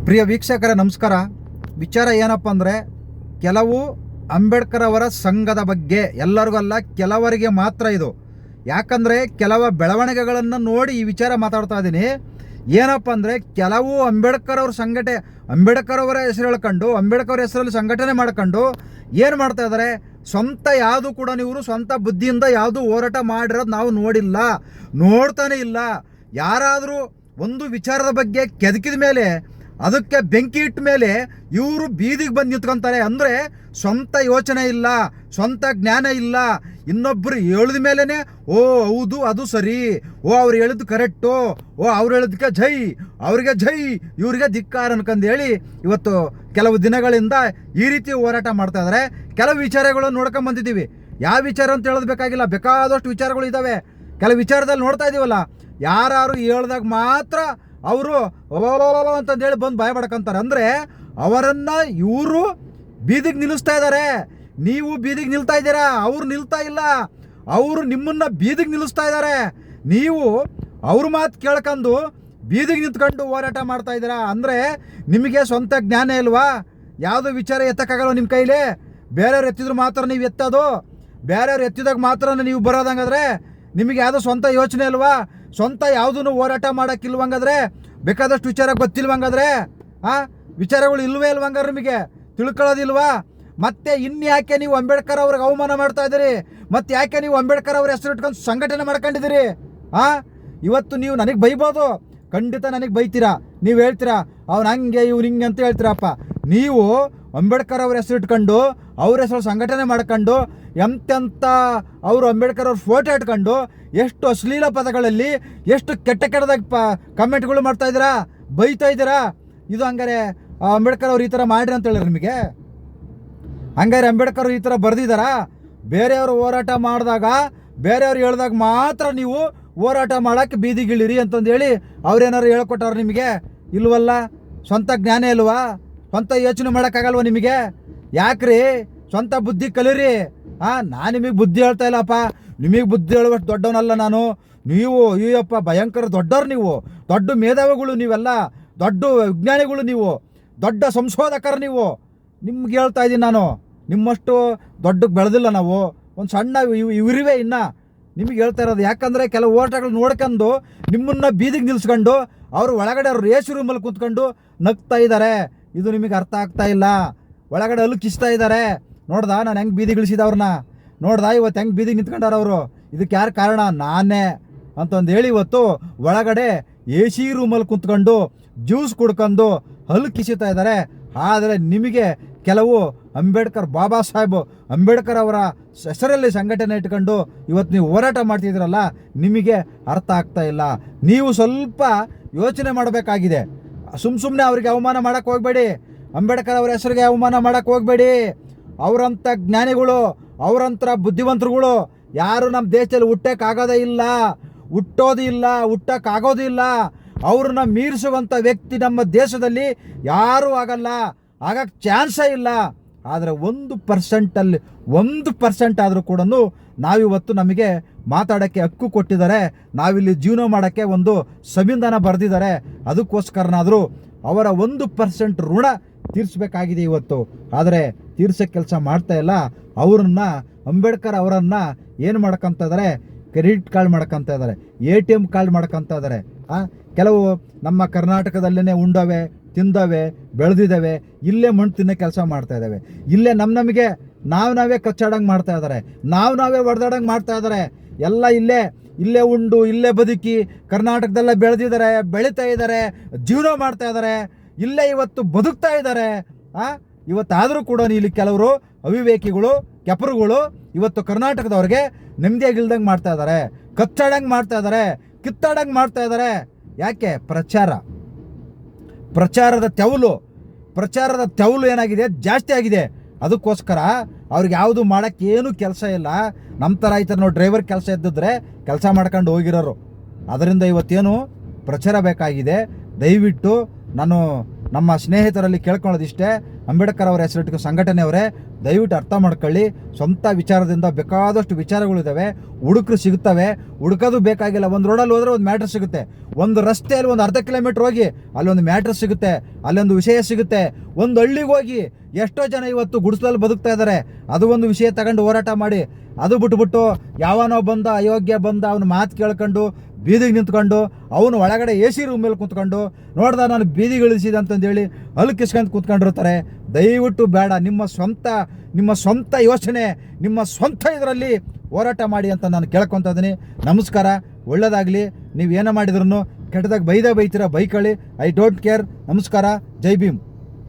ಪ್ರಿಯ ವೀಕ್ಷಕರ ನಮಸ್ಕಾರ. ವಿಚಾರ ಏನಪ್ಪ ಅಂದರೆ, ಕೆಲವು ಅಂಬೇಡ್ಕರ್ ಅವರ ಸಂಘದ ಬಗ್ಗೆ ಎಲ್ಲರಿಗಲ್ಲ, ಕೆಲವರಿಗೆ ಮಾತ್ರ ಇದು. ಯಾಕಂದರೆ ಕೆಲವು ಬೆಳವಣಿಗೆಗಳನ್ನು ನೋಡಿ ಈ ವಿಚಾರ ಮಾತಾಡ್ತಾ ಇದ್ದೀನಿ. ಏನಪ್ಪ ಅಂದರೆ, ಕೆಲವು ಅಂಬೇಡ್ಕರ್ ಅವರ ಹೆಸರು ಹೇಳ್ಕೊಂಡು, ಅಂಬೇಡ್ಕರ್ ಅವರ ಹೆಸರಲ್ಲಿ ಸಂಘಟನೆ ಮಾಡ್ಕೊಂಡು ಏನು ಮಾಡ್ತಾ ಇದ್ದಾರೆ, ಸ್ವಂತ ಯಾವುದು ಕೂಡ ಇವರು ಸ್ವಂತ ಬುದ್ಧಿಯಿಂದ ಯಾವುದು ಹೋರಾಟ ಮಾಡಿರೋದು ನಾವು ನೋಡಿಲ್ಲ, ನೋಡ್ತಾನೆ ಇಲ್ಲ. ಯಾರಾದರೂ ಒಂದು ವಿಚಾರದ ಬಗ್ಗೆ ಕೆದಕಿದ ಮೇಲೆ, ಅದಕ್ಕೆ ಬೆಂಕಿ ಇಟ್ಟ ಮೇಲೆ ಇವರು ಬೀದಿಗೆ ಬಂದು ನಿಂತ್ಕೊತಾರೆ. ಅಂದರೆ ಸ್ವಂತ ಯೋಚನೆ ಇಲ್ಲ, ಸ್ವಂತ ಜ್ಞಾನ ಇಲ್ಲ. ಇನ್ನೊಬ್ಬರು ಹೇಳಿದ ಮೇಲೇ ಓ ಹೌದು ಅದು ಸರಿ, ಓ ಅವ್ರು ಹೇಳಿದ್ದು ಕರೆಕ್ಟು, ಓ ಅವ್ರು ಹೇಳಿದಕ್ಕೆ ಜೈ, ಅವ್ರಿಗೆ ಜೈ, ಇವ್ರಿಗೆ ಧಿಕ್ಕಾರ ಅನ್ಕಂದು ಹೇಳಿ ಇವತ್ತು ಕೆಲವು ದಿನಗಳಿಂದ ಈ ರೀತಿ ಹೋರಾಟ ಮಾಡ್ತಾ ಇದ್ದಾರೆ. ಕೆಲವು ವಿಚಾರಗಳನ್ನು ನೋಡ್ಕೊಂಬಂದಿದ್ದೀವಿ. ಯಾವ ವಿಚಾರ ಅಂತ ಹೇಳೋದು ಬೇಕಾದಷ್ಟು ವಿಚಾರಗಳು ಇದ್ದಾವೆ. ಕೆಲವು ವಿಚಾರದಲ್ಲಿ ನೋಡ್ತಾ ಇದ್ದೀವಲ್ಲ, ಯಾರು ಹೇಳ್ದಾಗ ಮಾತ್ರ ಅವರು ಅಂತಂದೇಳಿ ಬಂದು ಭಯ ಪಡ್ಕೊಂತಾರೆ. ಅಂದರೆ ಅವರನ್ನು ಇವರು ಬೀದಿಗೆ ನಿಲ್ಲಿಸ್ತಾ ಇದ್ದಾರೆ. ನೀವು ಬೀದಿಗೆ ನಿಲ್ತಾ ಇದ್ದೀರಾ, ಅವ್ರು ನಿಲ್ತಾ ಇಲ್ಲ. ಅವರು ನಿಮ್ಮನ್ನು ಬೀದಿಗೆ ನಿಲ್ಲಿಸ್ತಾ ಇದ್ದಾರೆ. ನೀವು ಅವ್ರ ಮಾತು ಕೇಳ್ಕೊಂಡು ಬೀದಿಗೆ ನಿಂತ್ಕೊಂಡು ಹೋರಾಟ ಮಾಡ್ತಾ ಇದ್ದೀರಾ. ಅಂದರೆ ನಿಮಗೆ ಸ್ವಂತ ಜ್ಞಾನ ಇಲ್ವಾ? ಯಾವುದೋ ವಿಚಾರ ಎತ್ತಕ್ಕಾಗಲ್ಲ ನಿಮ್ಮ ಕೈಲಿ. ಬೇರೆಯವ್ರು ಎತ್ತಿದ್ರು ಮಾತ್ರ ನೀವು ಎತ್ತೋದು, ಬೇರೆಯವ್ರು ಎತ್ತಿದಾಗ ಮಾತ್ರ ನೀವು ಬರೋದಂಗಾದ್ರೆ ನಿಮಗೆ ಯಾವುದೋ ಸ್ವಂತ ಯೋಚನೆ ಇಲ್ವಾ? ಸ್ವಂತ ಯಾವುದೂ ಹೋರಾಟ ಮಾಡೋಕ್ಕಿಲ್ವಂಗಾದ್ರೆ, ಬೇಕಾದಷ್ಟು ವಿಚಾರ ಗೊತ್ತಿಲ್ವಂಗಾದ್ರೆ, ವಿಚಾರಗಳು ಇಲ್ವೇ ಇಲ್ವಂಗಾದ್ರೆ ನಿಮಗೆ ತಿಳ್ಕೊಳ್ಳೋದಿಲ್ವಾ? ಮತ್ತೆ ಇನ್ಯಾಕೆ ನೀವು ಅಂಬೇಡ್ಕರ್ ಅವ್ರಿಗೆ ಅವಮಾನ ಮಾಡ್ತಾ ಇದ್ದೀರಿ? ಮತ್ತೆ ಯಾಕೆ ನೀವು ಅಂಬೇಡ್ಕರ್ ಅವ್ರ ಹೆಸರು ಇಟ್ಕೊಂಡು ಸಂಘಟನೆ ಮಾಡ್ಕೊಂಡಿದ್ದೀರಿ? ಇವತ್ತು ನೀವು ನನಗೆ ಬೈಬೋದು, ಖಂಡಿತ ನನಗೆ ಬೈತೀರಾ. ನೀವು ಹೇಳ್ತೀರಾ ಅವ್ನು ಹಂಗೆ ಇವ್ನು ಹಿಂಗೆ ಅಂತ ಹೇಳ್ತೀರಪ್ಪ. ನೀವು ಅಂಬೇಡ್ಕರ್ ಅವ್ರ ಹೆಸರು ಇಟ್ಕೊಂಡು, ಅವ್ರ ಹೆಸರು ಸಂಘಟನೆ ಮಾಡ್ಕೊಂಡು, ಎಂತೆಂಥ ಅವರು ಅಂಬೇಡ್ಕರ್ ಅವ್ರ ಫೋಟೋ ಇಟ್ಕೊಂಡು ಎಷ್ಟು ಅಶ್ಲೀಲ ಪದಗಳಲ್ಲಿ, ಎಷ್ಟು ಕೆಟ್ಟದಾಗಿ ಕಮೆಂಟ್ಗಳು ಮಾಡ್ತಾ ಇದ್ದೀರಾ, ಬೈತಾ ಇದ್ದೀರಾ. ಇದು ಹಂಗಾರೆ ಅಂಬೇಡ್ಕರ್ ಅವ್ರು ಈ ಥರ ಮಾಡ್ರಿ ಅಂತ ಹೇಳಿದ್ರು ನಿಮಗೆ? ಹಂಗಾರೆ ಅಂಬೇಡ್ಕರ್ ಈ ಥರ ಬರೆದಿದ್ದಾರಾ? ಬೇರೆಯವರು ಹೋರಾಟ ಮಾಡಿದಾಗ, ಬೇರೆಯವ್ರು ಹೇಳ್ದಾಗ ಮಾತ್ರ ನೀವು ಹೋರಾಟ ಮಾಡೋಕ್ಕೆ ಬೀದಿಗಿಳಿರಿ ಅಂತಂದೇಳಿ ಅವ್ರೇನಾರು ಹೇಳ್ಕೊಟ್ಟವ್ರು ನಿಮಗೆ? ಇಲ್ವಲ್ಲ. ಸ್ವಂತ ಜ್ಞಾನ ಇಲ್ವಾ? ಸ್ವಂತ ಯೋಚನೆ ಮಾಡೋಕ್ಕಾಗಲ್ವ ನಿಮಗೆ? ಯಾಕ್ರಿ? ಸ್ವಂತ ಬುದ್ಧಿ ಕಲೀರಿ. ನಾನು ನಿಮಗೆ ಬುದ್ಧಿ ಹೇಳ್ತಾ ಇಲ್ಲಪ್ಪ, ನಿಮಗೆ ಬುದ್ಧಿ ಹೇಳುವಷ್ಟು ದೊಡ್ಡವನಲ್ಲ ನಾನು. ನೀವು ಅಯ್ಯಪ್ಪ ಭಯಂಕರ ದೊಡ್ಡವ್ರು, ನೀವು ದೊಡ್ಡ ಮೇಧಾವಿಗಳು, ನೀವೆಲ್ಲ ದೊಡ್ಡ ವಿಜ್ಞಾನಿಗಳು, ನೀವು ದೊಡ್ಡ ಸಂಶೋಧಕರು. ನೀವು ನಿಮ್ಗೆ ಹೇಳ್ತಾ ಇದ್ದೀನಿ ನಾನು, ನಿಮ್ಮಷ್ಟು ದೊಡ್ಡಕ್ಕೆ ಬೆಳೆದಿಲ್ಲ ನಾವು, ಒಂದು ಸಣ್ಣ ಇವರಿವೆ ಇನ್ನು ನಿಮಗೆ ಹೇಳ್ತಾ ಇರೋದು. ಯಾಕಂದರೆ ಕೆಲವು ಹೋರಾಟಗಳು ನೋಡ್ಕೊಂಡು ನಿಮ್ಮನ್ನು ಬೀದಿಗೆ ನಿಲ್ಲಿಸ್ಕೊಂಡು ಅವರು ಒಳಗಡೆ ಅವ್ರು ರೇಸ್ ರೂಮಲ್ಲಿ ಕೂತ್ಕೊಂಡು ನಗ್ತಾ ಇದ್ದಾರೆ. ಇದು ನಿಮಗೆ ಅರ್ಥ ಆಗ್ತಾ ಇಲ್ಲ. ಒಳಗಡೆ ಅಲುಕಿಸ್ತಾ ಇದ್ದಾರೆ. ನೋಡ್ದಾ ನಾನು ಹೆಂಗೆ ಬೀದಿಗಿಳಿಸಿದ ಅವ್ರನ್ನ? ನೋಡ್ದಾ ಇವತ್ತು ಹೆಂಗೆ ಬೀದಿಗೆ ನಿಂತ್ಕೊಂಡಾರ ಅವರು? ಇದಕ್ಕೆ ಯಾರು ಕಾರಣ? ನಾನೇ ಅಂತಂದು ಹೇಳಿ ಇವತ್ತು ಒಳಗಡೆ ಎ ಸಿ ರೂಮಲ್ಲಿ ಕುಂತ್ಕೊಂಡು ಜ್ಯೂಸ್ ಕುಡ್ಕೊಂಡು ಹಲ್ಕಿಸಿತಾ ಇದ್ದಾರೆ. ಆದರೆ ನಿಮಗೆ ಕೆಲವು ಬಾಬಾ ಸಾಹೇಬ್ ಅಂಬೇಡ್ಕರ್ ಅವರ ಹೆಸರಲ್ಲಿ ಸಂಘಟನೆ ಇಟ್ಕೊಂಡು ಇವತ್ತು ನೀವು ಹೋರಾಟ ಮಾಡ್ತಿದ್ದೀರಲ್ಲ, ನಿಮಗೆ ಅರ್ಥ ಆಗ್ತಾ ಇಲ್ಲ. ನೀವು ಸ್ವಲ್ಪ ಯೋಚನೆ ಮಾಡಬೇಕಾಗಿದೆ. ಸುಮ್ಮನೆ ಅವರಿಗೆ ಅವಮಾನ ಮಾಡೋಕ್ಕೆ ಹೋಗಬೇಡಿ. ಅಂಬೇಡ್ಕರ್ ಅವರ ಹೆಸರಿಗೆ ಅವಮಾನ ಮಾಡೋಕ್ಕೆ ಹೋಗಬೇಡಿ. ಅವರಂಥ ಜ್ಞಾನಿಗಳು, ಅವರಂಥ ಬುದ್ಧಿವಂತರುಗಳು ಯಾರು ನಮ್ಮ ದೇಶದಲ್ಲಿ ಹುಟ್ಟೋಕ್ಕಾಗೋದೇ ಇಲ್ಲ, ಹುಟ್ಟೋದು ಇಲ್ಲ, ಹುಟ್ಟೋಕ್ಕಾಗೋದು ಇಲ್ಲ. ಅವ್ರನ್ನ ಮೀರಿಸುವಂಥ ವ್ಯಕ್ತಿ ನಮ್ಮ ದೇಶದಲ್ಲಿ ಯಾರೂ ಆಗಲ್ಲ, ಆಗಕ್ಕೆ ಚಾನ್ಸೇ ಇಲ್ಲ. ಆದರೆ 1% 1% ಆದರೂ ಕೂಡ ನಾವಿವತ್ತು ನಮಗೆ ಮಾತಾಡೋಕ್ಕೆ ಹಕ್ಕು ಕೊಟ್ಟಿದ್ದಾರೆ. ನಾವಿಲ್ಲಿ ಜೀವನ ಮಾಡೋಕ್ಕೆ ಒಂದು ಸಂವಿಧಾನ ಬರೆದಿದ್ದಾರೆ. ಅದಕ್ಕೋಸ್ಕರನಾದರೂ ಅವರ 1% ಋಣ ತೀರಿಸಬೇಕಾಗಿದೆ ಇವತ್ತು. ಆದರೆ ತೀರ್ಸೋಕ್ಕೆ ಕೆಲಸ ಮಾಡ್ತಾ ಇಲ್ಲ. ಅಂಬೇಡ್ಕರ್ ಅವರನ್ನು ಏನು ಮಾಡ್ಕೊತ ಇದ್ದಾರೆ? ಕ್ರೆಡಿಟ್ ಕಾರ್ಡ್ ಮಾಡ್ಕೊತ ಇದ್ದಾರೆ, ATM ಕಾರ್ಡ್ ಮಾಡ್ಕೊತ ಇದ್ದಾರೆ. ಕೆಲವು ನಮ್ಮ ಕರ್ನಾಟಕದಲ್ಲೇ ಉಂಡವೆ, ತಿಂದವೆ, ಬೆಳೆದಿದ್ದಾವೆ, ಇಲ್ಲೇ ಮಣ್ಣು ತಿನ್ನೋ ಕೆಲಸ ಮಾಡ್ತಾ ಇದ್ದಾವೆ. ಇಲ್ಲೇ ನಮಗೆ ನಾವೇ ಕಚ್ಚಾಡಂಗೆ ಮಾಡ್ತಾ ಇದ್ದಾರೆ, ನಾವೇ ಹೊಡೆದಾಡಂಗೆ ಮಾಡ್ತಾ ಇದ್ದಾರೆ. ಎಲ್ಲ ಇಲ್ಲೇ ಉಂಡು, ಇಲ್ಲೇ ಬದುಕಿ ಕರ್ನಾಟಕದಲ್ಲೇ ಬೆಳೆದಿದ್ದಾರೆ, ಬೆಳೀತಾ ಇದ್ದಾರೆ, ಜೀವನ ಮಾಡ್ತಾ ಇದ್ದಾರೆ, ಇಲ್ಲೇ ಇವತ್ತು ಬದುಕ್ತಾ ಇದ್ದಾರೆ. ಇವತ್ತಾದರೂ ಕೂಡ ಇಲ್ಲಿ ಕೆಲವರು ಅವಿವೇಕಿಗಳು, ಕೆಪರುಗಳು ಇವತ್ತು ಕರ್ನಾಟಕದವ್ರಿಗೆ ನೆಮ್ಮದಿಯಾಗಿಲ್ದಂಗೆ ಮಾಡ್ತಾ ಇದ್ದಾರೆ, ಕಚ್ಚಾಡಂಗೆ ಮಾಡ್ತಾ ಇದ್ದಾರೆ, ಕಿತ್ತಾಡಂಗೆ ಮಾಡ್ತಾ ಇದ್ದಾರೆ. ಯಾಕೆ? ಪ್ರಚಾರದ ತೆವಲು ಏನಾಗಿದೆ? ಜಾಸ್ತಿ ಆಗಿದೆ. ಅದಕ್ಕೋಸ್ಕರ ಅವ್ರಿಗೆ ಯಾವುದು ಮಾಡೋಕ್ಕೆ ಏನೂ ಕೆಲಸ ಇಲ್ಲ. ನಮ್ಮ ಥರ ಈ ಥರ ನಾವು ಡ್ರೈವರ್ ಕೆಲಸ ಇದ್ದಿದ್ರೆ ಕೆಲಸ ಮಾಡ್ಕೊಂಡು ಹೋಗಿರೋರು. ಅದರಿಂದ ಇವತ್ತೇನು ಪ್ರಚಾರ ಬೇಕಾಗಿದೆ. ದಯವಿಟ್ಟು ನಾನು ನಮ್ಮ ಸ್ನೇಹಿತರಲ್ಲಿ ಕೇಳ್ಕೊಳ್ಳೋದಿಷ್ಟೇ, ಅಂಬೇಡ್ಕರ್ ಅವರ ಹೆಸರಿಟ್ಟು ಸಂಘಟನೆಯವರೇ ದಯವಿಟ್ಟು ಅರ್ಥ ಮಾಡ್ಕೊಳ್ಳಿ. ಸ್ವಂತ ವಿಚಾರದಿಂದ ಬೇಕಾದಷ್ಟು ವಿಚಾರಗಳಿದ್ದಾವೆ, ಹುಡುಕರು ಸಿಗುತ್ತವೆ. ಹುಡುಕೋದು ಬೇಕಾಗಿಲ್ಲ. ಒಂದು ರೋಡಲ್ಲಿ ಹೋದರೆ ಒಂದು ಮ್ಯಾಟ್ರ್ ಸಿಗುತ್ತೆ, ಒಂದು ರಸ್ತೆಯಲ್ಲಿ ಒಂದು ಅರ್ಧ ಕಿಲೋಮೀಟ್ರ್ ಹೋಗಿ ಅಲ್ಲೊಂದು ಮ್ಯಾಟ್ರ್ ಸಿಗುತ್ತೆ, ಅಲ್ಲೊಂದು ವಿಷಯ ಸಿಗುತ್ತೆ. ಒಂದು ಹಳ್ಳಿಗೆ ಹೋಗಿ ಎಷ್ಟೋ ಜನ ಇವತ್ತು ಗುಡಿಸಲಲ್ಲಿ ಬದುಕ್ತಾ ಇದ್ದಾರೆ, ಅದು ಒಂದು ವಿಷಯ ತಗೊಂಡು ಹೋರಾಟ ಮಾಡಿ. ಅದು ಬಿಟ್ಬಿಟ್ಟು ಯಾವನೋ ಬಂದ ಅಯೋಗ್ಯ ಬಂದ ಅವನ ಮಾತು ಕೇಳ್ಕೊಂಡು ಬೀದಿಗೆ ನಿಂತ್ಕೊಂಡು ಅವನು ಒಳಗಡೆ ಎ ಸಿ ರೂಮ್ ಮೇಲೆ ಕೂತ್ಕೊಂಡು ನೋಡ್ದ ನಾನು ಬೀದಿಗೆ ಇಳಿಸಿದೆ ಅಂತಂದೇಳಿ ಅಲ್ಲಿ ಕಿಸ್ಕೊಂಡು ಕೂತ್ಕೊಂಡಿರ್ತಾರೆ. ದಯವಿಟ್ಟು ಬೇಡ. ನಿಮ್ಮ ಸ್ವಂತ ಯೋಚನೆ, ನಿಮ್ಮ ಸ್ವಂತ ಇದರಲ್ಲಿ ಹೋರಾಟ ಮಾಡಿ ಅಂತ ನಾನು ಕೇಳ್ಕೊತ ಇದ್ದೀನಿ. ನಮಸ್ಕಾರ, ಒಳ್ಳೆಯದಾಗಲಿ. ನೀವೇನೋ ಮಾಡಿದ್ರು ಕೆಟ್ಟದಾಗ ಬೈತೀರಾ, ಬೈಕೊಳ್ಳಿ. I don't care. ನಮಸ್ಕಾರ. ಜೈ ಭೀಮ್.